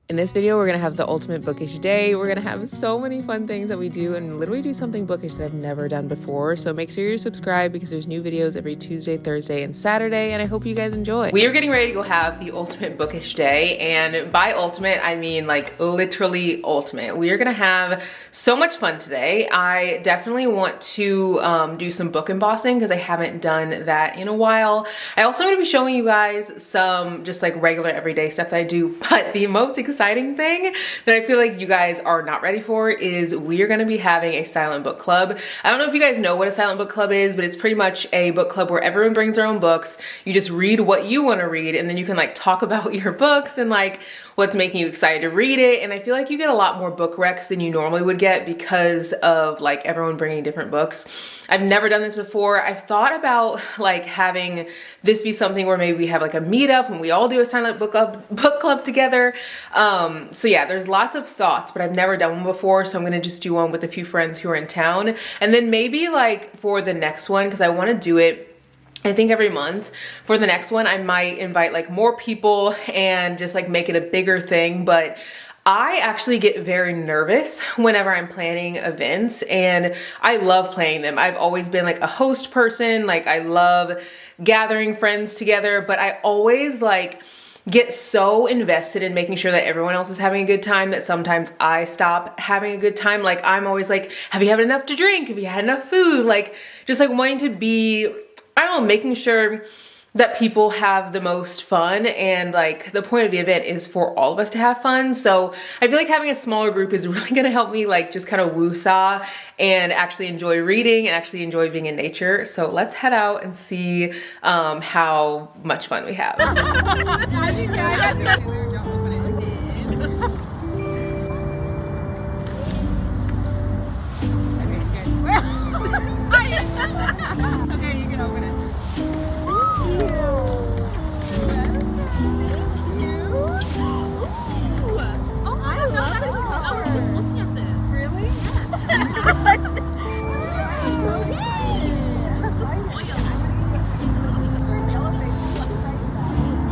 In this video, we're gonna have the ultimate bookish day. We're gonna have so many fun things that we do and literally do something bookish that I've never done before. So make sure you're subscribed because there's new videos every Tuesday, Thursday, and Saturday, and I hope you guys enjoy. We are getting ready to go have the ultimate bookish day, and by ultimate, I mean like literally ultimate. We are gonna have so much fun today. I definitely want to do some book embossing because I haven't done that in a while. I also want to be showing you guys some just like regular everyday stuff that I do, but the most exciting thing that I feel like you guys are not ready for is we are going to be having a silent book club. I don't know if you guys know what a silent book club is, but it's pretty much a book club where everyone brings their own books. You just read what you want to read, and then you can like talk about your books and like what's making you excited to read it. And I feel like you get a lot more book recs than you normally would get because of like everyone bringing different books. I've never done this before. I've thought about like having this be something where maybe we have like a meetup and we all do a silent book club together. So yeah, there's lots of thoughts, but I've never done one before. So I'm gonna just do one with a few friends who are in town. And then maybe like for the next one, because I want to do it I think every month. For the next one, I might invite like more people and just like make it a bigger thing. But I actually get very nervous whenever I'm planning events, and I love planning them. I've always been like a host person. Like I love gathering friends together, but I always like get so invested in making sure that everyone else is having a good time that sometimes I stop having a good time. Like I'm always like, have you had enough to drink? Have you had enough food? Like just like wanting to be, I don't know, making sure that people have the most fun, and like the point of the event is for all of us to have fun. So I feel like having a smaller group is really gonna help me like just kind of woo-saw and actually enjoy reading and actually enjoy being in nature. So let's head out and see how much fun we have. Okay, you can open it.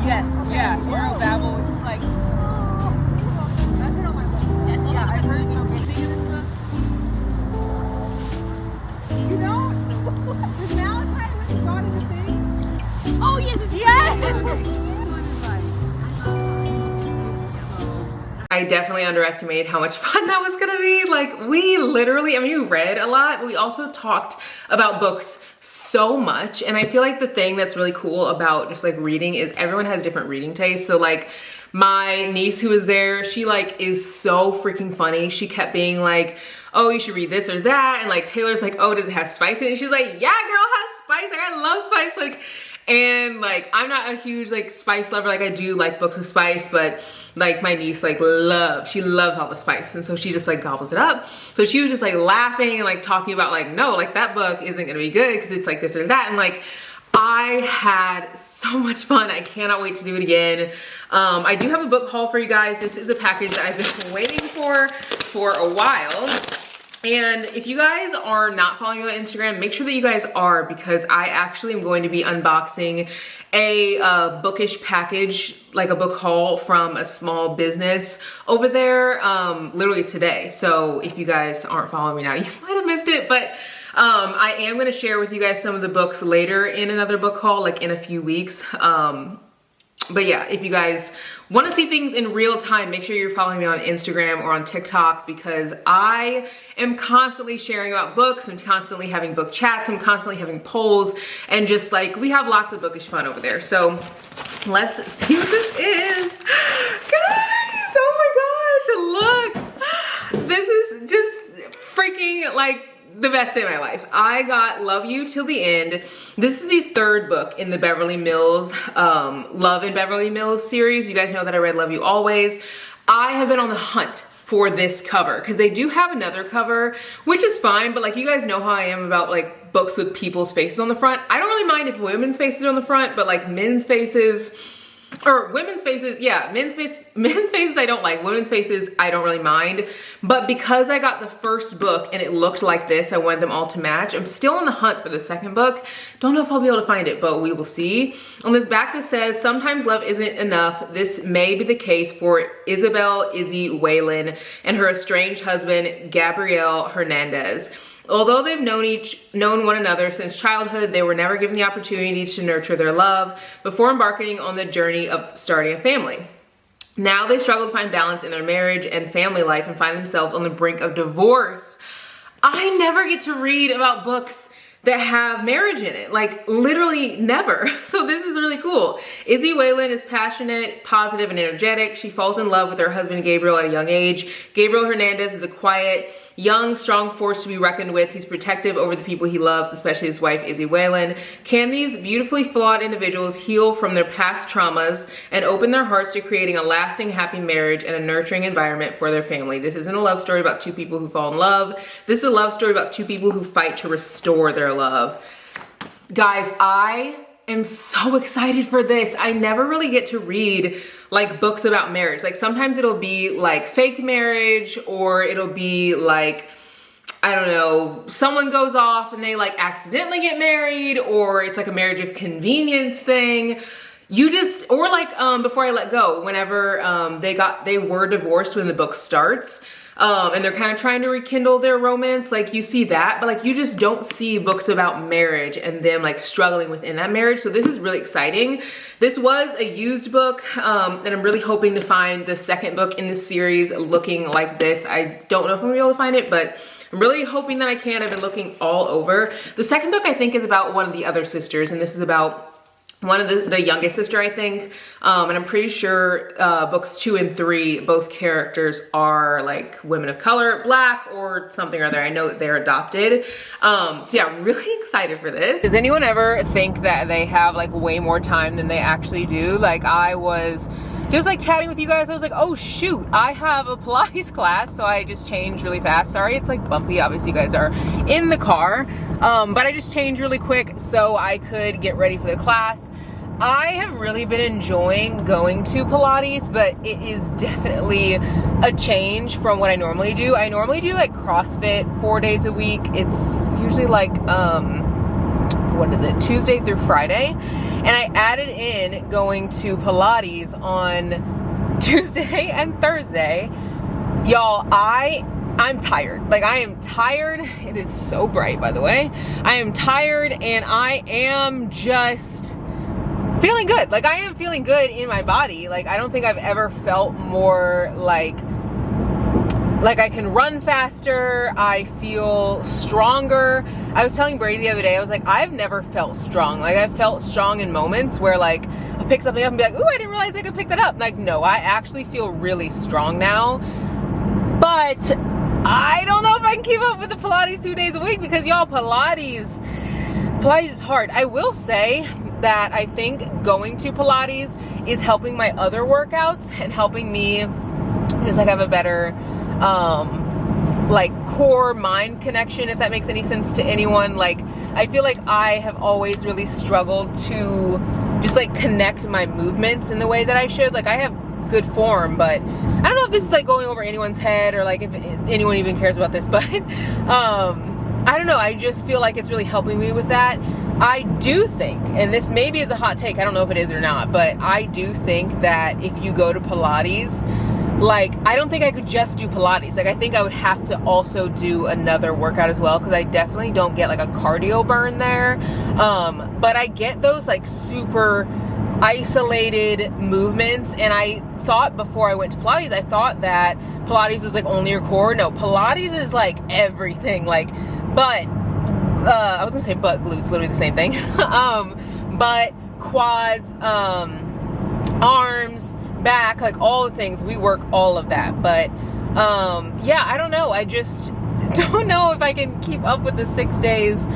Yes, yeah, Hero Babel is just like, that's it on my book. Yeah, I've heard so good thing of this book. You don't? Is Valentine with God is a thing? Oh, yes, yes! I definitely underestimated how much fun that was gonna be. Like we literally, I mean, we read a lot, but we also talked about books so much. And I feel like the thing that's really cool about just like reading is everyone has different reading tastes. So like my niece who was there, she like is so freaking funny. She kept being like, oh, you should read this or that. And like Taylor's like, oh, does it have spice in it? And she's like, yeah, girl, has spice. Like I love spice. Like, and like I'm not a huge like spice lover. Like I do like books with spice, but like my niece like she loves all the spice, and so she just like gobbles it up. So she was just like laughing and like talking about like, no, like that book isn't gonna be good because it's like this or that. And like I had so much fun. I cannot wait to do it again. I do have a book haul for you guys. This is a package that I've been waiting for a while. And if you guys are not following me on Instagram, make sure that you guys are, because I actually am going to be unboxing a bookish package, like a book haul from a small business over there, literally today. So if you guys aren't following me now, you might have missed it, but I am going to share with you guys some of the books later in another book haul, like in a few weeks. But yeah, if you guys want to see things in real time, make sure you're following me on Instagram or on TikTok, because I am constantly sharing about books. I'm constantly having book chats. I'm constantly having polls, and just like we have lots of bookish fun over there. So let's see what this is. Guys, oh my gosh, look. This is just freaking like the best day of my life. I got Love You Till the End. This is the third book in the Beverly Mills, Love in Beverly Mills series. You guys know that I read Love You Always. I have been on the hunt for this cover because they do have another cover, which is fine, but like you guys know how I am about like books with people's faces on the front. I don't really mind if women's faces are on the front, but like men's faces, or women's faces, yeah, men's faces I don't like, women's faces I don't really mind, but because I got the first book and it looked like this, I wanted them all to match. I'm still on the hunt for the second book. Don't know if I'll be able to find it, but we will see. On this back that says, sometimes love isn't enough. This may be the case for Isabel Izzy Whalen and her estranged husband, Gabriel Hernandez. Although they've known one another since childhood, they were never given the opportunity to nurture their love before embarking on the journey of starting a family. Now they struggle to find balance in their marriage and family life and find themselves on the brink of divorce. I never get to read about books that have marriage in it, like literally never. So this is really cool. Izzy Whalen is passionate, positive, and energetic. She falls in love with her husband Gabriel at a young age. Gabriel Hernandez is a quiet, young, strong force to be reckoned with. He's protective over the people he loves, especially his wife, Izzy Whalen. Can these beautifully flawed individuals heal from their past traumas and open their hearts to creating a lasting, happy marriage and a nurturing environment for their family? This isn't a love story about two people who fall in love. This is a love story about two people who fight to restore their love. Guys, I am so excited for this. I never really get to read like books about marriage. Like sometimes it'll be like fake marriage, or it'll be like, I don't know, someone goes off and they like accidentally get married, or it's like a marriage of convenience thing. Or like Before I Let Go, whenever they were divorced when the book starts. And they're kind of trying to rekindle their romance, like you see that, but like you just don't see books about marriage and them like struggling within that marriage. So this is really exciting. This was a used book, and I'm really hoping to find the second book in this series looking like this. I don't know if I'm gonna be able to find it, but I'm really hoping that I can. I've been looking all over. The second book I think is about one of the other sisters, and this is about one of the youngest sister, I think. And I'm pretty sure books 2 and 3, both characters are like women of color, Black or something or other. I know that they're adopted. So yeah, really excited for this. Does anyone ever think that they have like way more time than they actually do? Like I was just like chatting with you guys, I was like, oh shoot, I have a Pilates class, so I just changed really fast. Sorry, it's like bumpy. Obviously you guys are in the car, but I just changed really quick so I could get ready for the class. I have really been enjoying going to Pilates, but it is definitely a change from what I normally do. I normally do like CrossFit 4 days a week. It's usually like, Tuesday through Friday. And I added in going to Pilates on Tuesday and Thursday. Y'all, I'm tired. Like I am tired. It is so bright, by the way. I am tired and I am just feeling good. Like I am feeling good in my body. Like I don't think I've ever felt more like I can run faster. I feel stronger. I was telling Brady the other day, I was like, I've never felt strong. Like I've felt strong in moments where like I pick something up and be like, ooh, I didn't realize I could pick that up. Like, no, I actually feel really strong now. But I don't know if I can keep up with the Pilates 2 days a week because y'all, Pilates is hard. I will say that I think going to Pilates is helping my other workouts and helping me just like have a better like core mind connection, if that makes any sense to anyone. Like I feel like I have always really struggled to just like connect my movements in the way that I should. Like I have good form, but I don't know if this is like going over anyone's head or like if anyone even cares about this, but I don't know, I just feel like it's really helping me with that. I do think, and this maybe is a hot take, I don't know if it is or not, but I do think that if you go to Pilates, like I don't think I could just do Pilates. Like I think I would have to also do another workout as well, because I definitely don't get like a cardio burn there, but I get those like super isolated movements. And I thought before I went to Pilates, I thought that Pilates was like only your core. No, Pilates is like everything, like butt, I was gonna say butt glutes, literally the same thing. Butt, quads, arms, back, like all the things, we work all of that. But yeah, I don't know, I just don't know if I can keep up with the 6 days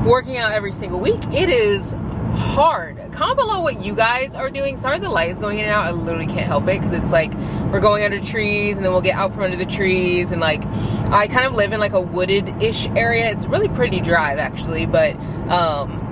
working out every single week. It is hard. Comment below what you guys are doing. Sorry the light is going in and out. I literally can't help it because it's like we're going under trees and then we'll get out from under the trees, and like I kind of live in like a wooded-ish area. It's really pretty drive actually, but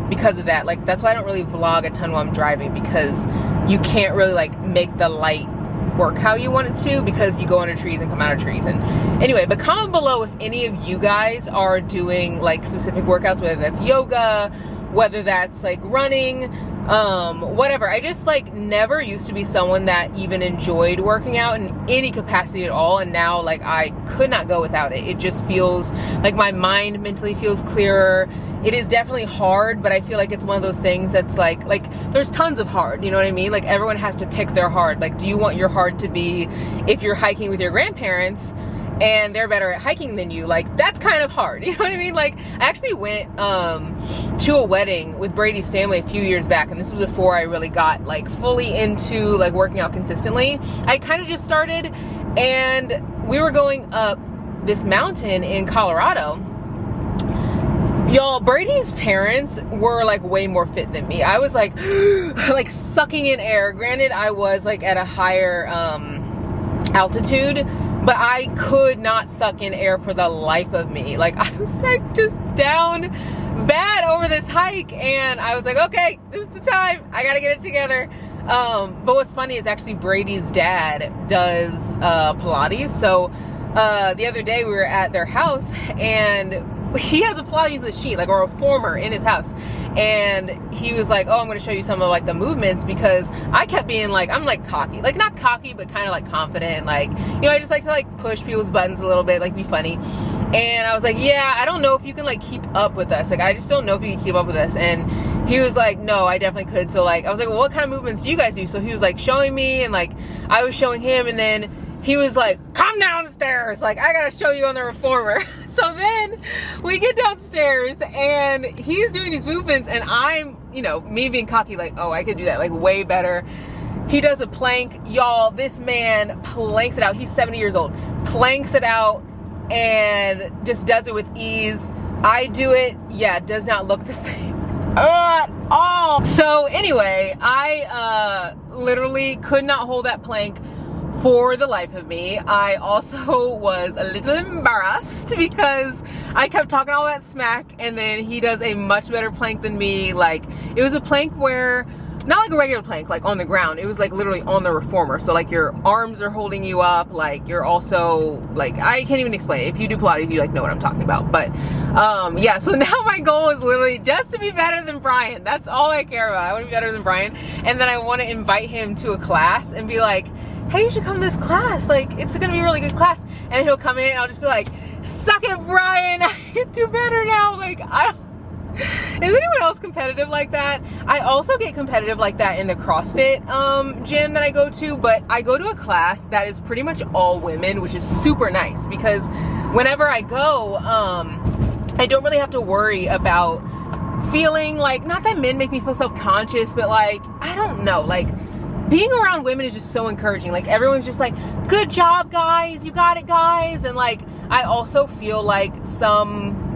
because of that, like that's why I don't really vlog a ton while I'm driving, because you can't really like make the light work how you want it to, because you go under trees and come out of trees. And anyway, but comment below if any of you guys are doing like specific workouts, whether that's yoga, whether that's like running, whatever. I just like never used to be someone that even enjoyed working out in any capacity at all, and now like I could not go without it. It just feels like my mind mentally feels clearer. It is definitely hard, but I feel like it's one of those things that's like there's tons of hard, you know what I mean? Like everyone has to pick their hard. Like, do you want your hard to be if you're hiking with your grandparents and they're better at hiking than you? Like, that's kind of hard, you know what I mean? Like, I actually went to a wedding with Brady's family a few years back, and this was before I really got like fully into like working out consistently. I kind of just started, and we were going up this mountain in Colorado. Y'all, Brady's parents were like way more fit than me. I was like like sucking in air. Granted, I was like at a higher altitude, but I could not suck in air for the life of me. Like, I was like just down bad over this hike, and I was like, okay, this is the time. I gotta get it together. But what's funny is actually Brady's dad does Pilates. So the other day we were at their house, and he has a Pilates machine, like, or a reformer in his house. And he was like, oh, I'm going to show you some of like the movements, because I kept being like, I'm like cocky, like not cocky, but kind of like confident. Like, you know, I just like to like push people's buttons a little bit, like be funny. And I was like, yeah, I don't know if you can like keep up with us. Like, I just don't know if you can keep up with us. And he was like, no, I definitely could. So like, I was like, well, what kind of movements do you guys do? So he was like showing me, and like I was showing him, and then he was like, come downstairs. Like, I gotta show you on the reformer. So then we get downstairs, and he's doing these movements, and I'm, you know, me being cocky, like, oh, I could do that like way better. He does a plank. Y'all, this man planks it out. He's 70 years old. Planks it out and just does it with ease. I do it. Yeah, it does not look the same at all. So anyway, I literally could not hold that plank for the life of me. I also was a little embarrassed because I kept talking all that smack, and then he does a much better plank than me. Like, it was a plank where, not like a regular plank, like on the ground. It was like literally on the reformer. So like your arms are holding you up. Like, you're also like, I can't even explain it. If you do Pilates, you like know what I'm talking about. But yeah, so now my goal is literally just to be better than Brian. That's all I care about. I want to be better than Brian. And then I want to invite him to a class and be like, hey, you should come to this class. Like, it's gonna be a really good class. And he'll come in, and I'll just be like, suck it, Brian. I can do better now. Like, is anyone else competitive like that? I also get competitive like that in the CrossFit gym that I go to, but I go to a class that is pretty much all women, which is super nice, because whenever I go, I don't really have to worry about feeling like, not that men make me feel self-conscious, but like, I don't know, like, being around women is just so encouraging. Like, everyone's just like, good job, guys, you got it, guys. And like, I also feel like some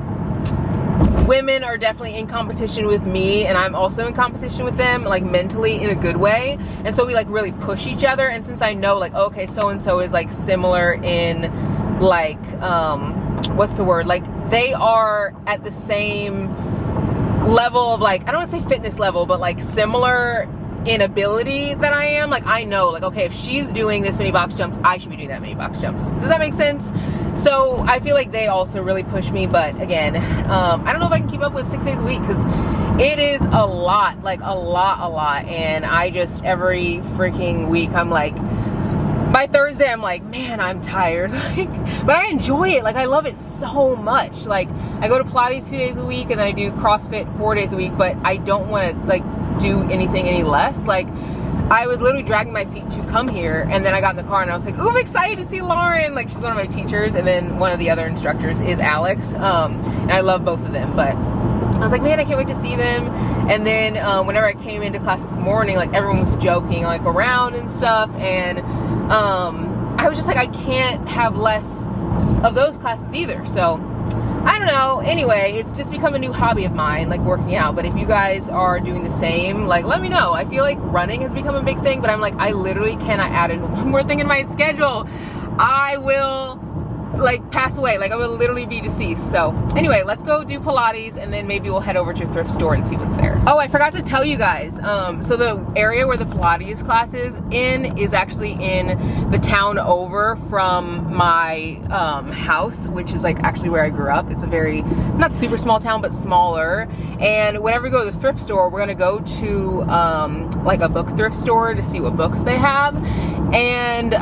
women are definitely in competition with me, and I'm also in competition with them, like mentally, in a good way. And so we like really push each other. And since I know like, okay, so and so is like similar in like what's the word, like they are at the same level of, like, I don't want to say fitness level, but like similar in ability that I am, like I know, like, okay, if she's doing this many box jumps, I should be doing that many box jumps. Does that make sense? So I feel like they also really push me. But again, I don't know if I can keep up with 6 days a week, because it is a lot, like a lot. And I just, every freaking week, I'm like, by Thursday, I'm like, man, I'm tired. Like, but I enjoy it. Like, I love it so much. Like, I go to Pilates 2 days a week, and then I do CrossFit 4 days a week, but I don't want to like do anything any less. Like, I was literally dragging my feet to come here, and then I got in the car and I was like, oh, I'm excited to see Lauren. Like, she's one of my teachers, and then one of the other instructors is Alex, and I love both of them. But I was like, man, I can't wait to see them. And then whenever I came into class this morning, like everyone was joking like around and stuff, and I was just like, I can't have less of those classes either. So I don't know. Anyway, it's just become a new hobby of mine, like working out. But if you guys are doing the same, like, let me know. I feel like running has become a big thing, but I'm like, I literally cannot add in one more thing in my schedule. I will like pass away. Like I would literally be deceased. So anyway, let's go do Pilates and then maybe we'll head over to a thrift store and see what's there. Oh, I forgot to tell you guys. So the area where the Pilates class is actually in the town over from my house, which is like actually where I grew up. It's a very, not super small town, but smaller. And whenever we go to the thrift store, we're gonna go to like a book thrift store to see what books they have and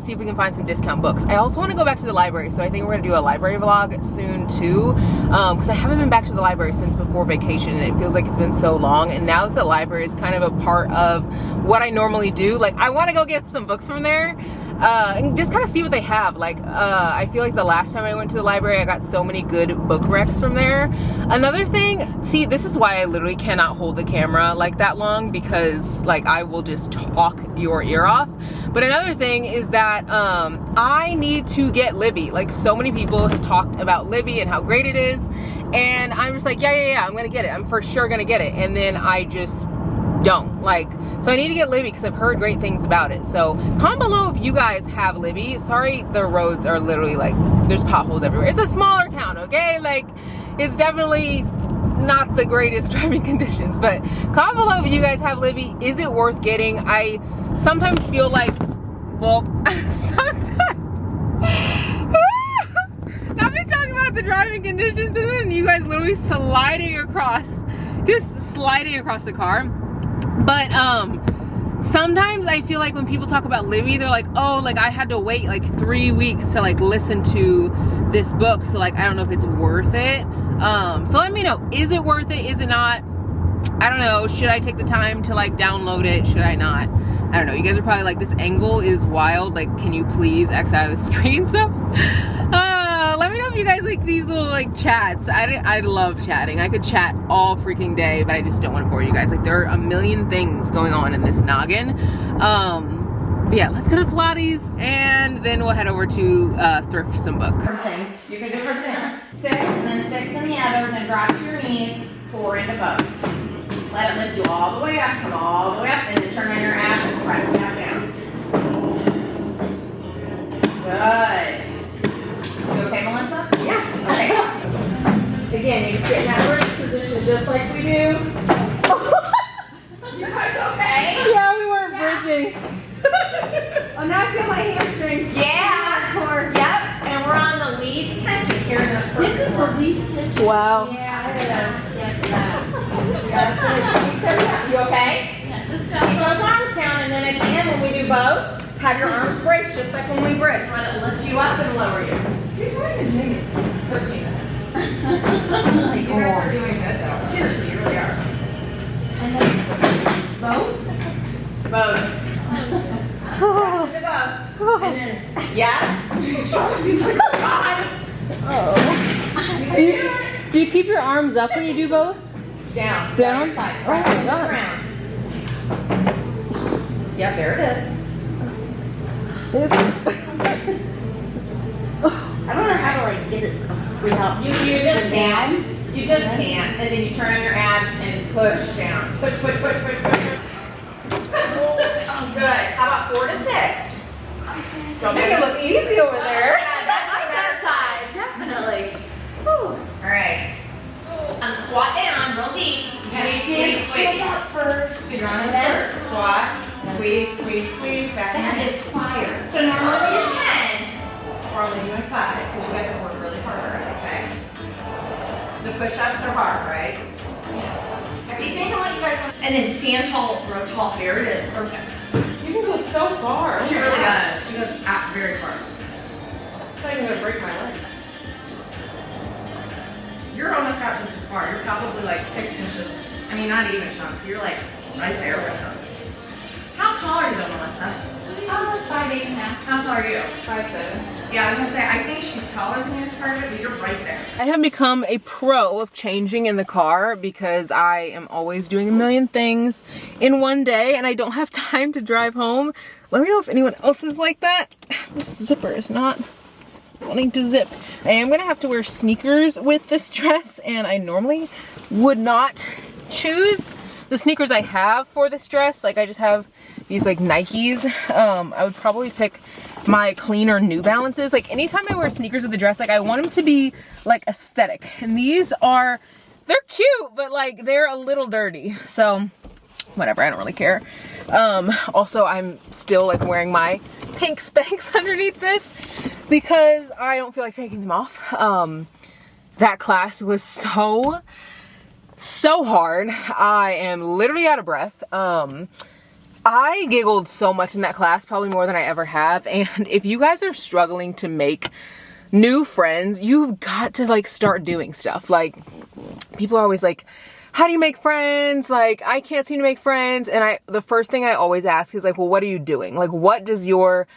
see if we can find some discount books. I also want to go back to the library, so I think we're gonna do a library vlog soon too, because I haven't been back to the library since before vacation and it feels like it's been so long. And now that the library is kind of a part of what I normally do, like I want to go get some books from there and just kind of see what they have. Like I feel like the last time I went to the library I got so many good book recs from there. Another thing, see, this is why I literally cannot hold the camera like that long, because like I will just talk your ear off. But another thing is that I need to get Libby. Like so many people have talked about Libby and how great it is, and I'm just like, yeah, I'm gonna get it. I'm for sure gonna get it, and then I just don't. Like, so I need to get Libby because I've heard great things about it. So comment below if you guys have Libby. Sorry, the roads are literally like, there's potholes everywhere. It's a smaller town, okay? Like, it's definitely not the greatest driving conditions, but comment below if you guys have Libby. Is it worth getting? I sometimes feel like, well, sometimes I've been talking about the driving conditions and then you guys literally sliding across the car. But sometimes I feel like when people talk about Libby, they're like, oh, like I had to wait like 3 weeks to like listen to this book, so like I don't know if it's worth it. So let me know, is it worth it, is it not? I don't know, should I take the time to like download it, should I not? I don't know, you guys are probably like, this angle is wild, like can you please X out of the screen? So let me know if you guys like these little like chats. I love chatting. I could chat all freaking day, but I just don't want to bore you guys. Like there are a million things going on in this noggin. But yeah, let's go to Pilates and then we'll head over to thrift some books. Different things. You can do different things. 6 and then 6 in the other, then drop to your knees, 4 into both. Let it lift you all the way up, come all the way up, and then turn on your abs and press back down. Good. You okay, Melissa? Yeah. Okay. Again, you can sit in that bridge position just like we do. You guys okay? Yeah, we weren't bridging. Oh, now I feel my hamstrings. Yeah. Yep. And we're on the least tension here in this person. This is the least tension. Wow. Yeah, it is. Yes, that. You okay? Keep those arms down, and then at the end when we do both, have your arms braced just like when we bridge. Let it lift you up and lower you. You're going to do this. 13 minutes. You guys are doing good though. Seriously, you really are. And then both? Both. Press into both. And then, yeah. Do you keep your arms up when you do both? Down. Down? Other side. Oh Press my into the God. ground. Yep, there it is. I don't know how to like get it free help. You just can. You just can't. And then you turn on your abs and push down. Push. Good. How about 4 to 6? Don't make it look easy over there. Yeah, that's the better side. Definitely. Whew. All right. Squat down real deep. Squeeze. up first. So you're on the first squat. Squeeze. Back That in. is fire. So normally you're 10. We're only doing 5 because you guys have worked really hard already, okay? The push-ups are hard, right? If you think of what you guys want, and then stand tall, grow tall. There it is. Perfect. You can go so far. She really does. She goes out very far. It's not even gonna break my leg. You're almost out just as far. You're probably like 6 inches. I mean, not even chunks. You're like right there with them. How tall are you though, Melissa? 5'8" now. How tall are you? 5'7". Yeah, I was gonna say, I think she's taller than you as part of it, but you're right there. I have become a pro of changing in the car because I am always doing a million things in one day and I don't have time to drive home. Let me know if anyone else is like that. This zipper is not wanting to zip. I am gonna have to wear sneakers with this dress and I normally would not choose the sneakers I have for this dress. Like I just have these like Nikes. I would probably pick my cleaner New Balances. Like anytime I wear sneakers with a dress, like I want them to be like aesthetic. And these are, they're cute, but like they're a little dirty. So whatever, I don't really care. Also, I'm still like wearing my pink Spanx underneath this because I don't feel like taking them off. That class was so hard. I am literally out of breath. I giggled so much in that class, probably more than I ever have. And if you guys are struggling to make new friends, you've got to like start doing stuff. Like people are always like, how do you make friends? Like, I can't seem to make friends. And the first thing I always ask is like, well, what are you doing? Like, what does your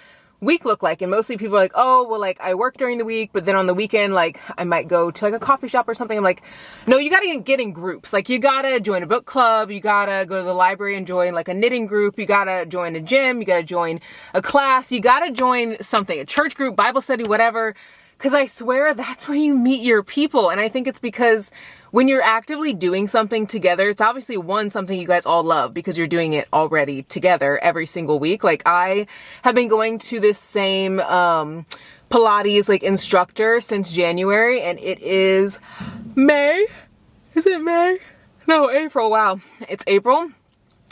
week look like? And mostly people are like, oh, well, like I work during the week, but then on the weekend, like I might go to like a coffee shop or something. I'm like, no, you gotta get in groups. Like you gotta join a book club. You gotta go to the library and join like a knitting group. You gotta join a gym. You gotta join a class. You gotta join something, a church group, Bible study, whatever. Because I swear that's where you meet your people. And I think it's because when you're actively doing something together, it's obviously something you guys all love because you're doing it already together every single week. Like I have been going to this same Pilates like instructor since January, and it is May. Is it May? No, April. Wow. It's April.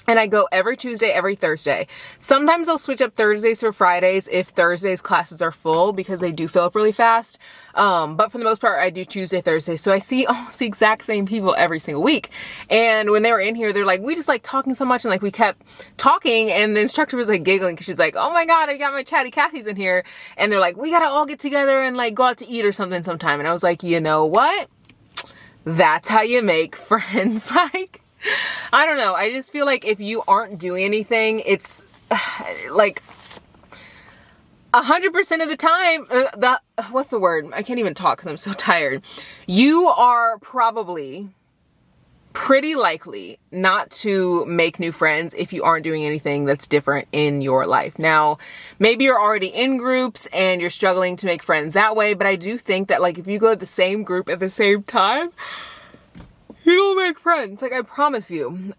And I go every Tuesday, every Thursday. Sometimes I'll switch up Thursdays for Fridays if Thursdays classes are full because they do fill up really fast. But for the most part, I do Tuesday, Thursday. So I see almost the exact same people every single week. And when they were in here, they're like, we just like talking so much. And like we kept talking, and the instructor was like giggling because she's like, oh my God, I got my chatty Cathy's in here. And they're like, we gotta all get together and like go out to eat or something sometime. And I was like, you know what? That's how you make friends. Like, I don't know. I just feel like if you aren't doing anything, it's like 100% of the time, what's the word? I can't even talk because I'm so tired. You are probably pretty likely not to make new friends if you aren't doing anything that's different in your life. Now, maybe you're already in groups and you're struggling to make friends that way, but I do think that like if you go to the same group at the same time, you'll make friends. Like I promise you.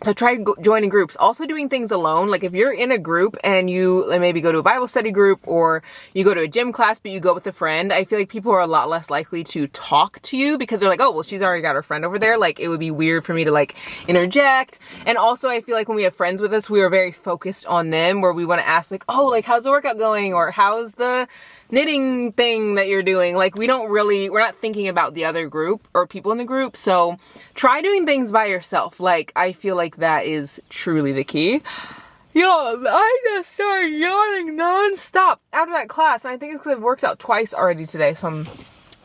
So try joining groups. Also doing things alone. Like if you're in a group and you maybe go to a Bible study group or you go to a gym class but you go with a friend, I feel like people are a lot less likely to talk to you because they're like, oh, well, she's already got her friend over there. Like it would be weird for me to like interject. And also I feel like when we have friends with us, we are very focused on them where we want to ask like, oh, like how's the workout going? Or how's the knitting thing that you're doing? Like we're not thinking about the other group or people in the group. So try doing things by yourself. Like I feel like that is truly the key. Yo, I just started yawning nonstop after that class, and I think it's because I've worked out twice already today, so I'm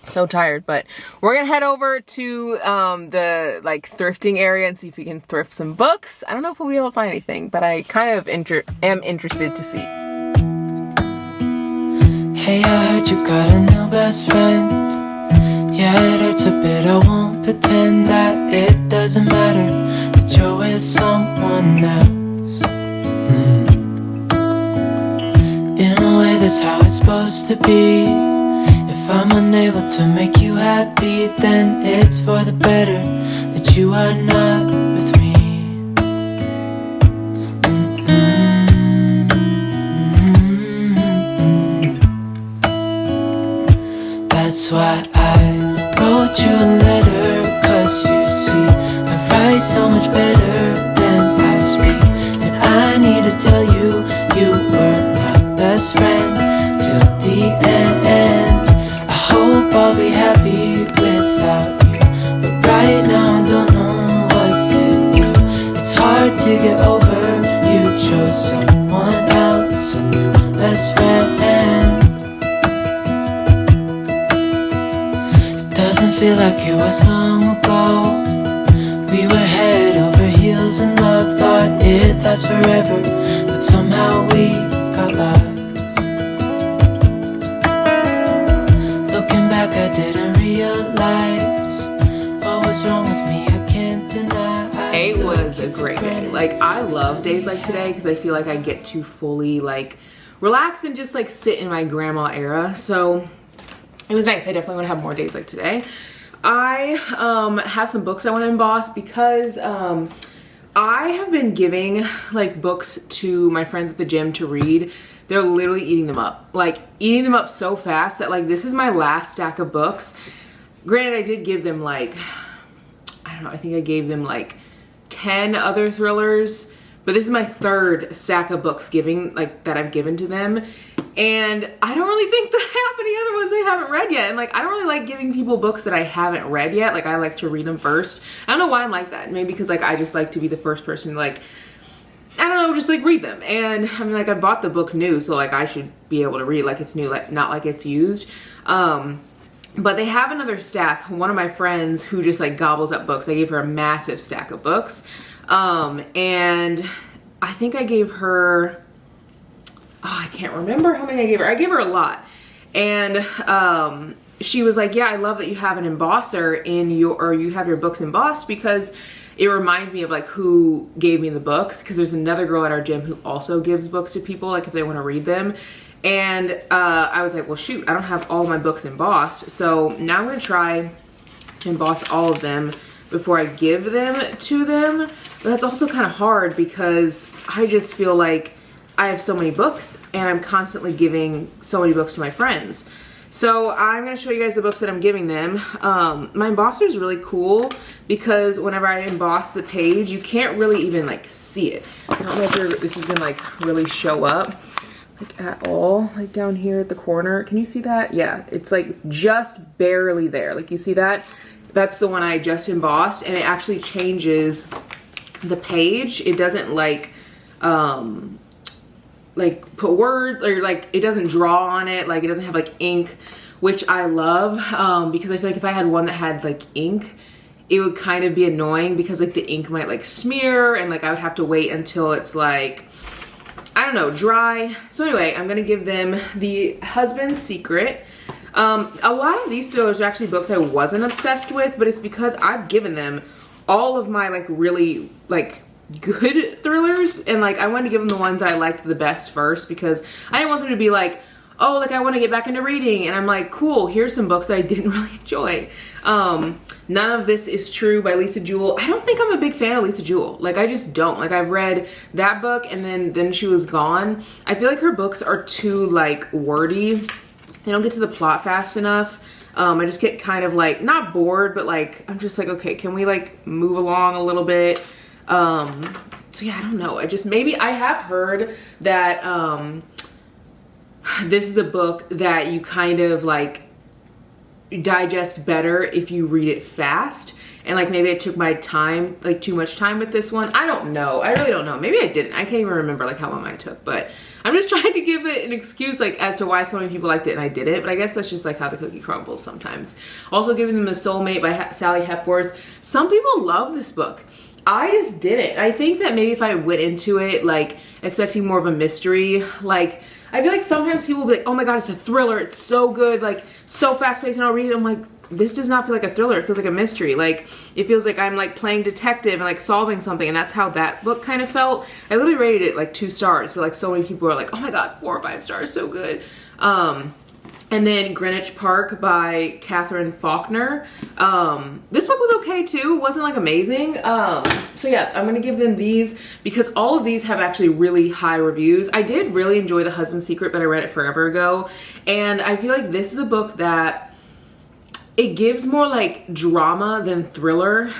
so tired. But we're gonna head over to the like thrifting area and see if we can thrift some books. I don't know if we'll be able to find anything, but I kind of am interested to see. Hey, I heard you got a new best friend. Yeah, it hurts a bit, I won't pretend that it doesn't matter that you're with someone else. In a way, that's how it's supposed to be. If I'm unable to make you happy, then it's for the better that you are not with me. That's why I wrote you a letter, 'cause you see, I write so much better than I speak. And I need to tell you, you were my best friend till the end. I hope I'll be happy without you, but right now I don't know what to do. It's hard to get over, you chose someone else, a new best friend. Doesn't feel like it was long ago. We were head over heels in love, thought it'd last forever, but somehow we got lost. Looking back, I didn't realize what was wrong with me. I can't deny. It was a great day. Like I love days like today because I feel like I get to fully like relax and just like sit in my grandma era. So it was nice. I definitely want to have more days like today. I have some books I want to emboss because I have been giving like books to my friends at the gym to read. they're literally eating them up. Like eating them up so fast that like this is my last stack of books. Granted, I did give them like, I don't know, I think I gave them like 10 other thrillers, but this is my third stack of books that I've given to them. And I don't really think that I have any other ones I haven't read yet. And like, I don't really like giving people books that I haven't read yet. Like I like to read them first. I don't know why I'm like that. Maybe because like, I just like to be the first person to like, I don't know, just like read them. And I mean like I bought the book new, so like I should be able to read like it's new, like not like it's used. But they have another stack. One of my friends who just like gobbles up books, I gave her a massive stack of books. And I think I gave her, I can't remember how many I gave her. I gave her a lot. And she was like, yeah, I love that you have an embosser in you have your books embossed, because it reminds me of like who gave me the books, because there's another girl at our gym who also gives books to people like if they want to read them. And I was like, well shoot, I don't have all my books embossed, so now I'm gonna try to emboss all of them before I give them to them. But that's also kind of hard because I just feel like I have so many books and I'm constantly giving so many books to my friends. So I'm gonna show you guys the books that I'm giving them. My embosser is really cool because whenever I emboss the page, you can't really even like see it. I don't know if this is gonna like really show up like at all, like down here at the corner. Can you see that? Yeah, it's like just barely there. Like you see that? That's the one I just embossed, and it actually changes the page. It doesn't like put words, or like it doesn't draw on it, like it doesn't have like ink, which I love, because I feel like if I had one that had like ink, it would kind of be annoying because like the ink might like smear, and like I would have to wait until it's like, I don't know, dry. So anyway, I'm gonna give them The Husband's Secret. A lot of these thrillers are actually books I wasn't obsessed with, but it's because I've given them all of my like really like good thrillers, and like I wanted to give them the ones that I liked the best first, because I didn't want them to be like, oh, like I want to get back into reading, and I'm like, cool, here's some books that I didn't really enjoy. None of This Is True by Lisa Jewell. I don't think I'm a big fan of Lisa Jewell. Like I just don't. Like I've read that book and then she was gone. I feel like her books are too like wordy. They don't get to the plot fast enough. I just get kind of like, not bored, but like, I'm just like, okay, can we like move along a little bit? So yeah, I don't know. Maybe I have heard that this is a book that you kind of like digest better if you read it fast, and like maybe I took my time, like too much time with this one. I don't know. I really don't know. Maybe I didn't. I can't even remember like how long I took, but I'm just trying to give it an excuse like as to why so many people liked it and I didn't. But I guess that's just like how the cookie crumbles sometimes. Also giving them A Soulmate by Sally Hepworth. Some people love this book. I just didn't. I think that maybe if I went into it like expecting more of a mystery, like I feel like sometimes people will be like, oh my god, it's a thriller, it's so good, like so fast paced, and I'll read it, I'm like, this does not feel like a thriller, it feels like a mystery. Like it feels like I'm like playing detective and like solving something, and that's how that book kind of felt. I literally rated it like 2 stars, but like so many people are like, oh my god, 4 or 5 stars, so good. And then Greenwich Park by Catherine Faulkner. This book was okay too. It wasn't like amazing. So yeah, I'm gonna give them these because all of these have actually really high reviews. I did really enjoy The Husband's Secret, but I read it forever ago. And I feel like this is a book that it gives more like drama than thriller.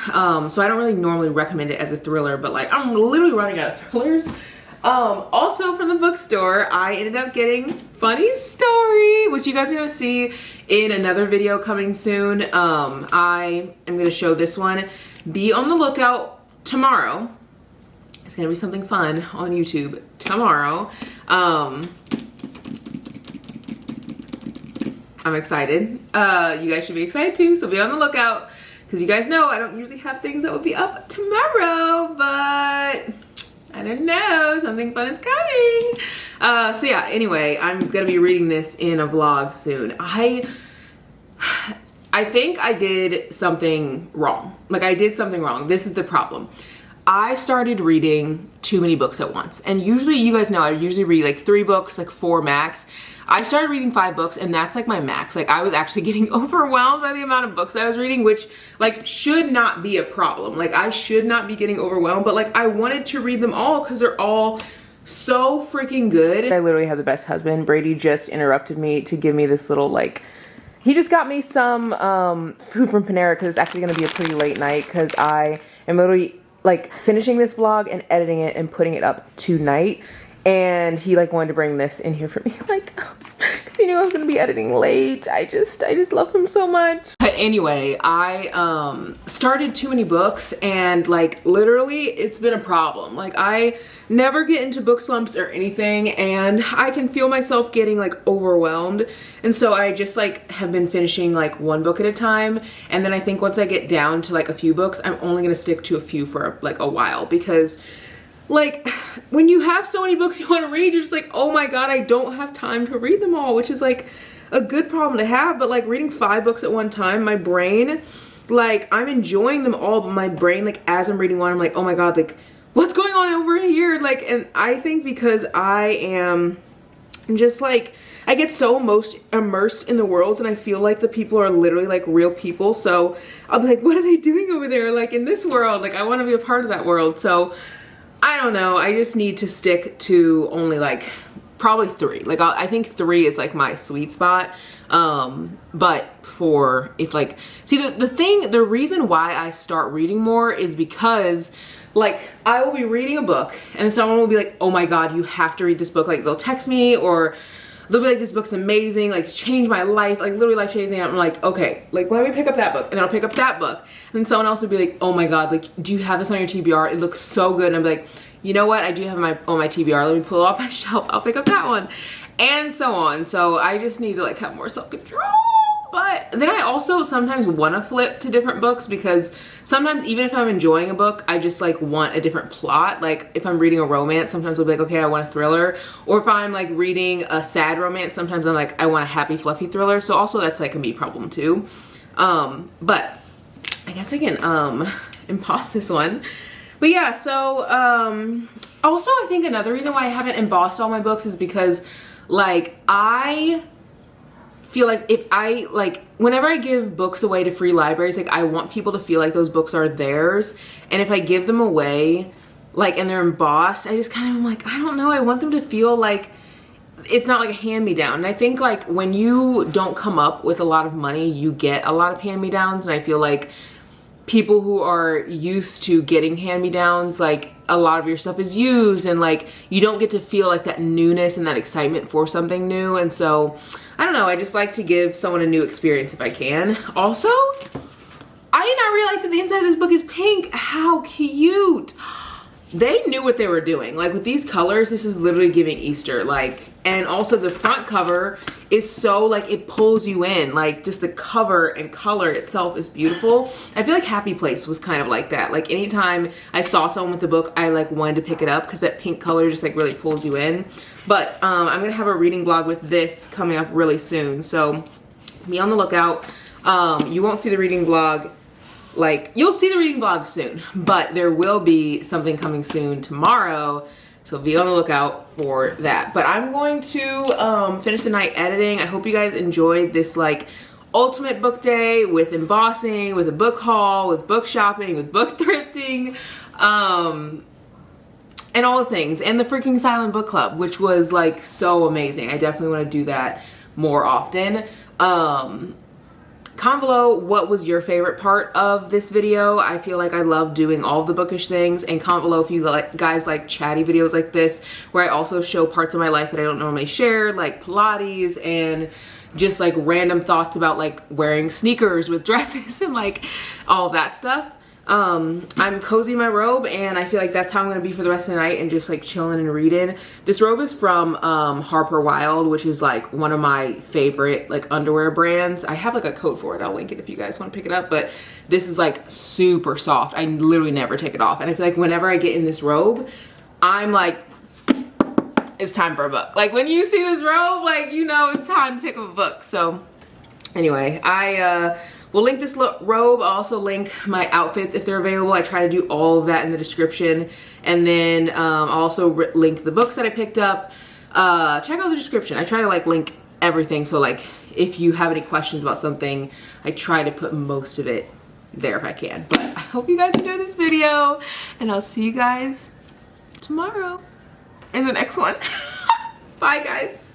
So I don't really normally recommend it as a thriller, but like I'm literally running out of thrillers. Also from the bookstore, I ended up getting Funny Story, which you guys are gonna see in another video coming soon. I am gonna show this one. Be on the lookout tomorrow. It's gonna be something fun on YouTube tomorrow. I'm excited. You guys should be excited too, so be on the lookout, because you guys know I don't usually have things that will be up tomorrow, but I don't know, something fun is coming. So yeah, anyway, I'm gonna be reading this in a vlog soon. I think I did something wrong. Like I did something wrong. This is the problem. I started reading too many books at once. And usually, you guys know, I usually read like 3 books, like 4 max. I started reading 5 books, and that's like my max. Like I was actually getting overwhelmed by the amount of books I was reading, which like should not be a problem. Like I should not be getting overwhelmed, but like I wanted to read them all because they're all so freaking good. I literally have the best husband. Brady just interrupted me to give me this little like, he just got me some food from Panera because it's actually gonna be a pretty late night because I am literally like finishing this vlog and editing it and putting it up tonight. And he like wanted to bring this in here for me, like, because he knew I was gonna be editing late. I just love him so much. But anyway, I started too many books and like literally it's been a problem. Like I never get into book slumps or anything and I can feel myself getting like overwhelmed. And so I just like have been finishing like one book at a time. And then I think once I get down to like a few books, I'm only gonna stick to a few for like a while because like when you have so many books you want to read, you're just like, oh my god, I don't have time to read them all, which is like a good problem to have. But like reading 5 books at one time, my brain, like I'm enjoying them all, but my brain, like as I'm reading one, I'm like, oh my god, like what's going on over here? Like, and I think because I am just like, I get so most immersed in the world and I feel like the people are literally like real people. So I'll be like, what are they doing over there? Like in this world, like I want to be a part of that world. So I don't know, I just need to stick to only like probably 3. Like I think 3 is like my sweet spot. But for if like, see the reason why I start reading more is because like I will be reading a book and someone will be like, oh my god, you have to read this book. Like they'll text me or they'll be like, this book's amazing, like changed my life, like literally life changing. I'm like, okay, like let me pick up that book. And then I'll pick up that book. And then someone else would be like, oh my god, like do you have this on your TBR? It looks so good. And I'm like, you know what? I do have my on my TBR. Let me pull it off my shelf. I'll pick up that one. And so on. So I just need to like have more self-control. But then I also sometimes want to flip to different books because sometimes even if I'm enjoying a book, I just like want a different plot. Like if I'm reading a romance, sometimes I'll be like, okay, I want a thriller. Or if I'm like reading a sad romance, sometimes I'm like, I want a happy, fluffy thriller. So also that's like can be a problem too. But I guess I can emboss this one. But yeah, so also I think another reason why I haven't embossed all my books is because like I feel like if I like whenever I give books away to free libraries, like I want people to feel like those books are theirs. And if I give them away like and they're embossed, I just kind of am like, I don't know, I want them to feel like it's not like a hand-me-down. And I think like when you don't come up with a lot of money, you get a lot of hand-me-downs. And I feel like people who are used to getting hand-me-downs, like a lot of your stuff is used and like you don't get to feel like that newness and that excitement for something new. And so I don't know, I just like to give someone a new experience if I can. Also, I did not realize that the inside of this book is pink. How cute. They knew what they were doing. Like with these colors, this is literally giving Easter. Like, and also the front cover is so like, it pulls you in. Like just the cover and color itself is beautiful. I feel like Happy Place was kind of like that. Like anytime I saw someone with the book, I like wanted to pick it up because that pink color just like really pulls you in. But I'm gonna have a reading vlog with this coming up really soon. So be on the lookout. You won't see the reading vlog. Like, you'll see the reading vlog soon, but there will be something coming soon tomorrow, so be on the lookout for that. But I'm going to finish the night editing. I hope you guys enjoyed this like ultimate book day with embossing, with a book haul, with book shopping, with book thrifting, and all the things, and the freaking silent book club, which was like so amazing. I definitely want to do that more often. Comment below what was your favorite part of this video. I feel like I love doing all of the bookish things. And comment below if you guys like chatty videos like this where I also show parts of my life that I don't normally share, like Pilates and just like random thoughts about like wearing sneakers with dresses and like all of that stuff. I'm cozy in my robe and I feel like that's how I'm gonna be for the rest of the night and just like chilling and reading. This robe is from Harper Wilde, which is like one of my favorite like underwear brands. I have like a coat for it. I'll link it if you guys want to pick it up, but this is like super soft. I literally never take it off. And I feel like whenever I get in this robe, I'm like, it's time for a book. Like when you see this robe, like you know it's time to pick up a book. So anyway, we'll link this robe. I'll also link my outfits if they're available. I try to do all of that in the description. And then I'll also link the books that I picked up. Check out the description. I try to like link everything. So like if you have any questions about something, I try to put most of it there if I can. But I hope you guys enjoyed this video and I'll see you guys tomorrow. in the next one. Bye, guys.